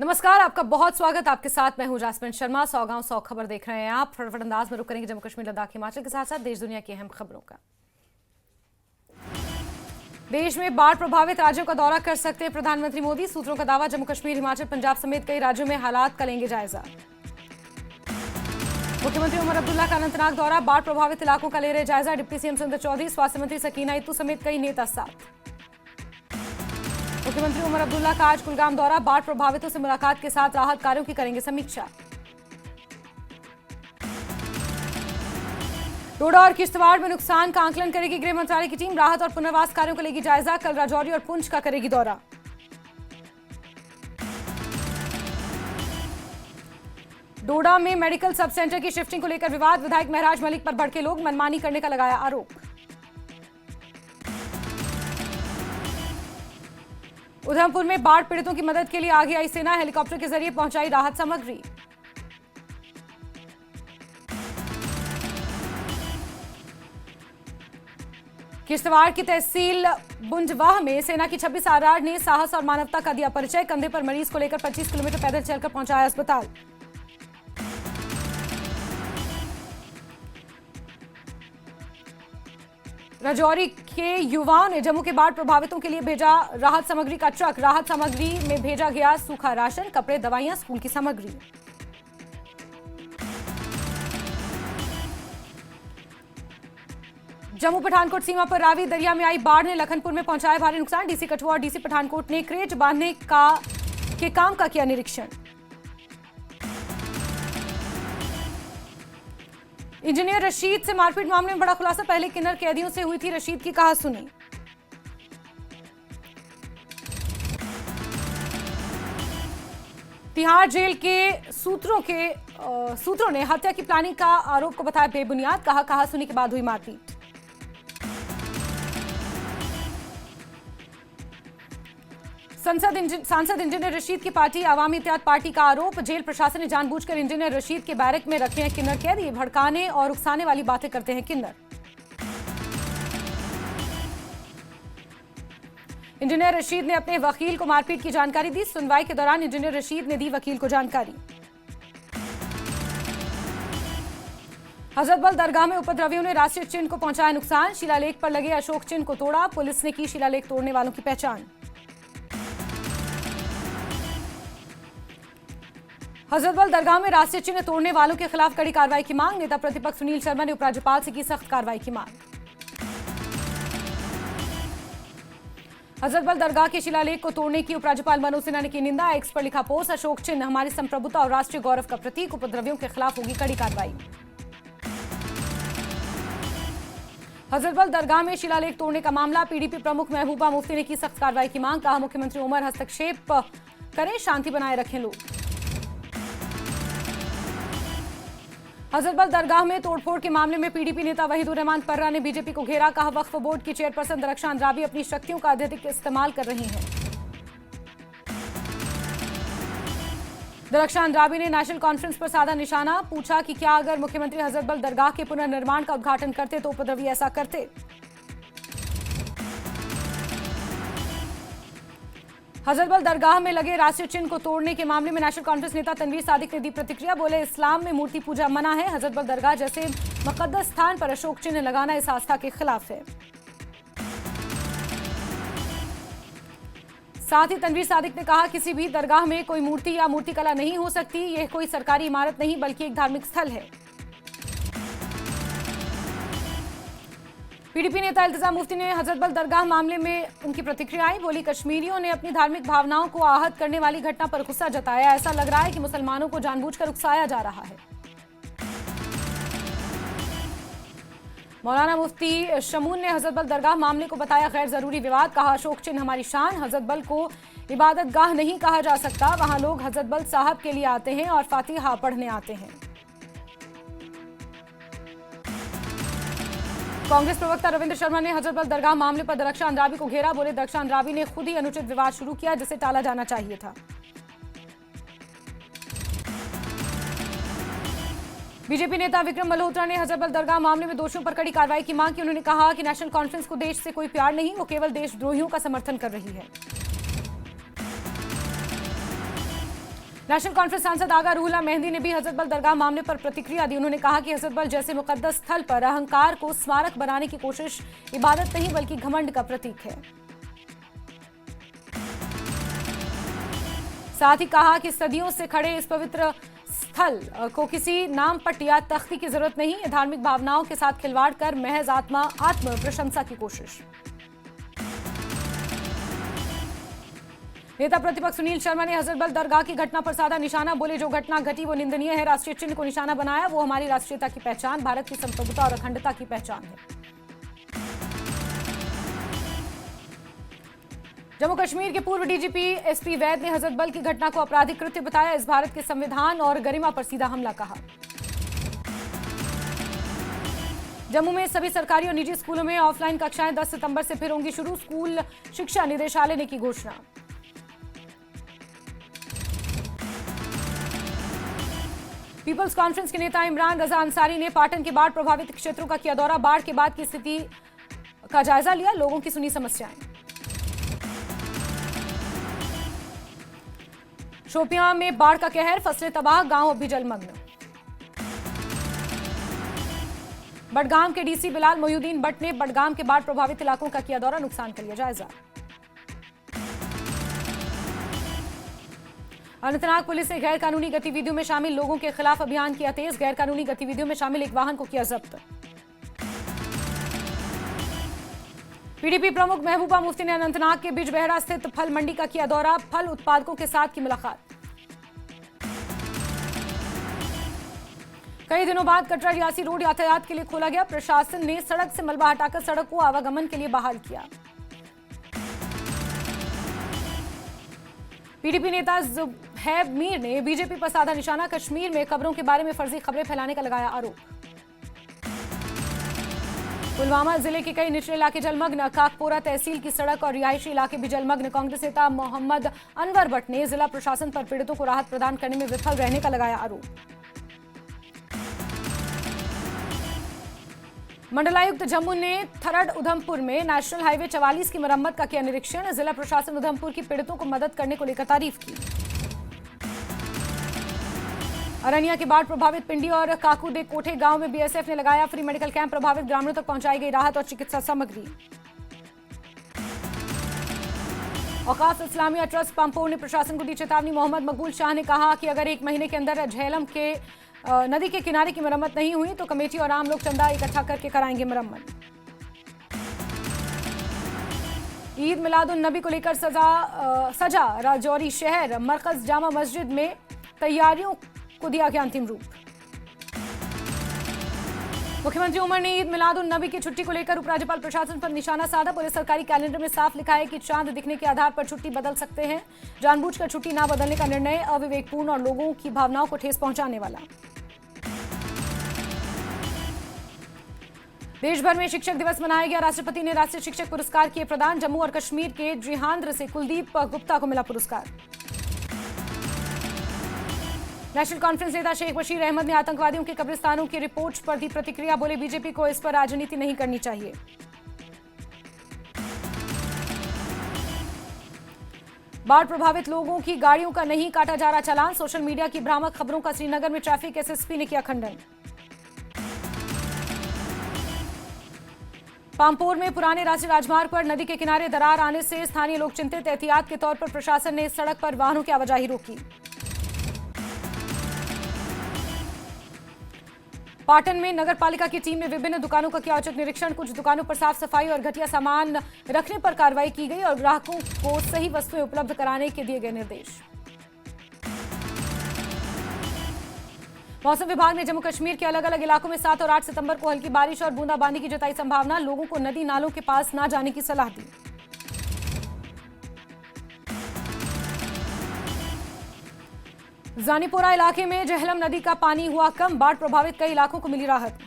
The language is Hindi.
नमस्कार, आपका बहुत स्वागत। आपके साथ मैं हूं जासमिन शर्मा। 100 गांव 100 खबर देख रहे हैं आप। फटाफट अंदाज में रुक करेंगे जम्मू कश्मीर, लद्दाख, हिमाचल के साथ साथ देश दुनिया की अहम खबरों का। देश में बाढ़ प्रभावित राज्यों का दौरा कर सकते हैं प्रधानमंत्री मोदी। सूत्रों का दावा, जम्मू कश्मीर, हिमाचल, पंजाब समेत कई राज्यों में हालात का लेंगे जायजा। मुख्यमंत्री उमर अब्दुल्ला का अनंतनाग दौरा, बाढ़ प्रभावित इलाकों का ले रहे जायजा। डिप्टी सीएम सुंदर चौधरी, स्वास्थ्य मंत्री सकीना इत्तू समेत कई नेता साथ। मुख्यमंत्री उमर अब्दुल्ला का आज कुलगाम दौरा, बाढ़ प्रभावितों से मुलाकात के साथ राहत कार्यों की करेंगे समीक्षा। डोडा और किश्तवाड़ में नुकसान का आकलन करेगी गृह मंत्रालय की टीम। राहत और पुनर्वास कार्यों को लेगी जायजा। कल राजौरी और पुंछ का करेगी दौरा। डोडा में मेडिकल सब सेंटर की शिफ्टिंग को लेकर विवाद। विधायक महराज मलिक पर भड़के लोग, मनमानी करने का लगाया आरोप। उधमपुर में बाढ़ पीड़ितों की मदद के लिए आगे आई सेना। हेलीकॉप्टर के जरिए पहुंचाई राहत सामग्री। किश्तवाड़ की तहसील बुंजवाह में सेना की 26 आरआर ने साहस और मानवता का दिया परिचय। कंधे पर मरीज को लेकर 25 किलोमीटर पैदल चलकर पहुंचाया अस्पताल। राजौरी के युवाओं ने जम्मू के बाढ़ प्रभावितों के लिए भेजा राहत सामग्री का ट्रक। राहत सामग्री में भेजा गया सूखा राशन, कपड़े, दवाइयां, स्कूल की सामग्री। जम्मू पठानकोट सीमा पर रावी दरिया में आई बाढ़ ने लखनपुर में पहुंचाया भारी नुकसान। डीसी कठुआ और डीसी पठानकोट ने क्रेच बांधने के काम का किया निरीक्षण। इंजीनियर रशीद से मारपीट मामले में बड़ा खुलासा। पहले किन्नर कैदियों से हुई थी रशीद की कहासुनी। तिहाड़ जेल के सूत्रों ने हत्या की प्लानिंग का आरोप को बताया बेबुनियाद। कहासुनी के बाद हुई मारपीट। सांसद इंजीनियर रशीद की पार्टी अवामी इत्तेहाद पार्टी का आरोप। जेल प्रशासन ने जानबूझकर इंजीनियर रशीद के बैरक में रखे हैं किन्नर कैदी। भड़काने और उकसाने वाली बातें करते हैं किन्नर। इंजीनियर रशीद ने अपने वकील को मारपीट की जानकारी दी। सुनवाई के दौरान इंजीनियर रशीद ने दी वकील को जानकारी। हजरतबल दरगाह में उपद्रवियों ने राष्ट्रीय चिन्ह को पहुंचाया नुकसान। शिलालेख पर लगे अशोक चिन्ह को तोड़ा। पुलिस ने की शिलालेख तोड़ने वालों की पहचान। हजरतबल दरगाह में राष्ट्रीय चिन्ह तोड़ने वालों के खिलाफ कड़ी कार्रवाई की मांग। नेता प्रतिपक्ष सुनील शर्मा ने उपराज्यपाल से की सख्त कार्रवाई की मांग। हजरतबल दरगाह के शिलालेख को तोड़ने की उपराज्यपाल मनोज सिन्हा ने की निंदा। एक्स पर लिखा पोस्ट, अशोक चिन्ह हमारी संप्रभुता और राष्ट्रीय गौरव का प्रतीक। उपद्रवियों के खिलाफ होगी कड़ी कार्रवाई। हजरतबल दरगाह में शिलालेख तोड़ने का मामला। पीडीपी प्रमुख महबूबा मुफ्ती ने की सख्त कार्रवाई की मांग। कहा, मुख्यमंत्री उमर हस्तक्षेप करें, शांति बनाए रखें लोग। हजरतबल दरगाह में तोड़फोड़ के मामले में पीडीपी नेता वहीदुर रहमान पर्रा ने बीजेपी को घेरा। कहा, वक्फ बोर्ड की चेयरपर्सन दरख्शां अंद्राबी अपनी शक्तियों का अत्यधिक इस्तेमाल कर रही हैं। दरख्शां अंद्राबी ने नेशनल कॉन्फ्रेंस पर साधा निशाना। पूछा कि क्या अगर मुख्यमंत्री हजरतबल दरगाह के पुनर्निर्माण का उद्घाटन करते तो उपद्रवी ऐसा करते। हजरतबल दरगाह में लगे राष्ट्रीय चिन्ह को तोड़ने के मामले में नेशनल कॉन्फ्रेंस नेता तनवीर सादिक ने दी प्रतिक्रिया। बोले, इस्लाम में मूर्ति पूजा मना है। हजरतबल दरगाह जैसे मुकद्दस स्थान पर अशोक चिन्ह लगाना इस आस्था के खिलाफ है। साथ ही तनवीर सादिक ने कहा, किसी भी दरगाह में कोई मूर्ति या मूर्तिकला नहीं हो सकती। यह कोई सरकारी इमारत नहीं बल्कि एक धार्मिक स्थल है। पीडीपी नेता इल्तिजा मुफ्ती ने हजरतबल दरगाह मामले में उनकी प्रतिक्रियाएं। बोली, कश्मीरियों ने अपनी धार्मिक भावनाओं को आहत करने वाली घटना पर गुस्सा जताया। ऐसा लग रहा है कि मुसलमानों को जानबूझकर उकसाया जा रहा है। मौलाना मुफ्ती शमून ने हजरतबल दरगाह मामले को बताया गैर जरूरी विवाद। कहा, अशोक चिन्ह हमारी शान। हजरतबल को इबादत गाह नहीं कहा जा सकता। वहां लोग हजरतबल साहब के लिए आते हैं और फातिहा पढ़ने आते हैं। कांग्रेस प्रवक्ता रविंद्र शर्मा ने हजरतबल दरगाह मामले पर दरख्शां अंद्राबी को घेरा। बोले, दरख्शां अंद्राबी ने खुद ही अनुचित विवाद शुरू किया जिसे टाला जाना चाहिए था। बीजेपी नेता विक्रम मल्होत्रा ने हजरतबल दरगाह मामले में दोषियों पर कड़ी कार्रवाई की मांग की। उन्होंने कहा कि नेशनल कॉन्फ्रेंस को देश से कोई प्यार नहीं, वो केवल देशद्रोहियों का समर्थन कर रही है। नेशनल कॉन्फ्रेंस सांसद आगा रूहुल्लाह मेहंदी ने भी हजरतबल दरगाह मामले पर प्रतिक्रिया दी। उन्होंने कहा कि हजरतबल जैसे मुकद्दस स्थल पर अहंकार को स्मारक बनाने की कोशिश इबादत नहीं बल्कि घमंड का प्रतीक है। साथ ही कहा कि सदियों से खड़े इस पवित्र स्थल को किसी नाम पट्ट या तख्ती की जरूरत नहीं है। धार्मिक भावनाओं के साथ खिलवाड़ कर महज आत्म प्रशंसा की कोशिश। नेता प्रतिपक्ष सुनील शर्मा ने हजरतबल दरगाह की घटना पर साधा निशाना। बोले जो घटना घटी वो निंदनीय है। राष्ट्रीय चिन्ह को निशाना बनाया वो हमारी राष्ट्रीयता की पहचान, भारत की संप्रभुता और अखंडता की पहचान है। जम्मू कश्मीर के पूर्व डीजीपी एसपी वैद ने हजरतबल की घटना को आपराधिक कृत्य बताया। इस भारत के संविधान और गरिमा पर सीधा हमला कहा। जम्मू में सभी सरकारी और निजी स्कूलों में ऑफलाइन कक्षाएं 10 सितंबर से फिर होंगी शुरू। स्कूल शिक्षा निदेशालय ने की घोषणा। पीपल्स कॉन्फ्रेंस के नेता इमरान रजा अंसारी ने पाटन के बाढ़ प्रभावित क्षेत्रों का किया दौरा। बाढ़ के बाद की स्थिति का जायजा लिया, लोगों की सुनी समस्याएं। शोपियां में बाढ़ का कहर, फसलें तबाह, गांव अब भी जलमग्न। बडगाम के डीसी बिलाल मोहिउद्दीन भट्ट ने बडगाम के बाढ़ प्रभावित इलाकों का किया दौरा, नुकसान का लिया जायजा। अनंतनाग पुलिस ने गैर कानूनी गतिविधियों में शामिल लोगों के खिलाफ अभियान किया तेज। गैर कानूनी गतिविधियों में शामिल एक वाहन को किया जब्त। पीडीपी प्रमुख महबूबा मुफ्ती ने अनंतनाग के बिजबहरा स्थित फल मंडी का किया दौरा, फल उत्पादकों के साथ की मुलाकात। कई दिनों बाद कटरा रियासी रोड यातायात के लिए खोला गया। प्रशासन ने सड़क से मलबा हटाकर सड़क को आवागमन के लिए बहाल किया। पीडीपी नेता जुबैर मीर ने बीजेपी पर साधा निशाना। कश्मीर में खबरों के बारे में फर्जी खबरें फैलाने का लगाया आरोप। पुलवामा जिले के कई निचले इलाके जलमग्न, काकपोरा तहसील की सड़क और रिहायशी इलाके भी जलमग्न। कांग्रेस नेता मोहम्मद अनवर भट्ट ने जिला प्रशासन पर पीड़ितों को राहत प्रदान करने में विफल रहने का लगाया आरोप। मंडलायुक्त जम्मू ने थरड उधमपुर में नेशनल हाईवे 44 की मरम्मत का किया निरीक्षण। जिला प्रशासन उधमपुर की पीड़ितों को मदद करने को लेकर तारीफ की। अरनिया के बाढ़ प्रभावित पिंडी और काकूदे कोठे गांव में बीएसएफ ने लगाया फ्री मेडिकल कैंप। प्रभावित ग्रामीणों तक पहुंचाई गई राहत और चिकित्सा सामग्री। औकाफ इस्लामिया ट्रस्ट पांपोर ने प्रशासन को दी चेतावनी। मोहम्मद मकबूल शाह ने कहा कि अगर 1 महीने के अंदर झेलम के नदी के किनारे की मरम्मत नहीं हुई तो कमेटी और आम लोग चंदा इकट्ठा करके कराएंगे मरम्मत। ईद मिलादुन नबी को लेकर सजा राजौरी शहर। मरकज जामा मस्जिद में तैयारियों को दिया गया अंतिम रूप। मुख्यमंत्री उमर ने ईद मिलादुन नबी की छुट्टी को लेकर उपराज्यपाल प्रशासन पर निशाना साधा। बोले सरकारी कैलेंडर में साफ लिखा है कि चांद दिखने के आधार पर छुट्टी बदल सकते हैं। जानबूझकर छुट्टी ना बदलने का निर्णय अविवेकपूर्ण और लोगों की भावनाओं को ठेस पहुंचाने वाला। देश भर में शिक्षक दिवस मनाया गया। राष्ट्रपति ने राष्ट्रीय शिक्षक पुरस्कार किए प्रदान। जम्मू और कश्मीर के जिहांद्र से कुलदीप गुप्ता को मिला पुरस्कार। नेशनल कॉन्फ्रेंस नेता शेख बशीर अहमद ने आतंकवादियों के कब्रिस्तानों की रिपोर्ट पर दी प्रतिक्रिया। बोले बीजेपी को इस पर राजनीति नहीं करनी चाहिए। बाढ़ प्रभावित लोगों की गाड़ियों का नहीं काटा जा रहा चालान। सोशल मीडिया की भ्रामक खबरों का श्रीनगर में ट्रैफिक एसएसपी ने किया खंडन। पांपोर में पुराने राष्ट्रीय राजमार्ग पर नदी के किनारे दरार आने से स्थानीय लोग चिंतित। एहतियात के तौर पर प्रशासन ने इस सड़क पर वाहनों की आवाजाही रोकी। पाटन में नगर पालिका की टीम ने विभिन्न दुकानों का किया औचक निरीक्षण। कुछ दुकानों पर साफ सफाई और घटिया सामान रखने पर कार्रवाई की गई और ग्राहकों को सही वस्तुएं उपलब्ध कराने के दिए गए निर्देश। मौसम विभाग ने जम्मू कश्मीर के अलग अलग इलाकों में 7 और 8 सितंबर को हल्की बारिश और बूंदाबांदी की जताई संभावना। लोगों को नदी नालों के पास न जाने की सलाह दी। जानीपोरा इलाके में झेलम नदी का पानी हुआ कम। बाढ़ प्रभावित कई इलाकों को मिली राहत।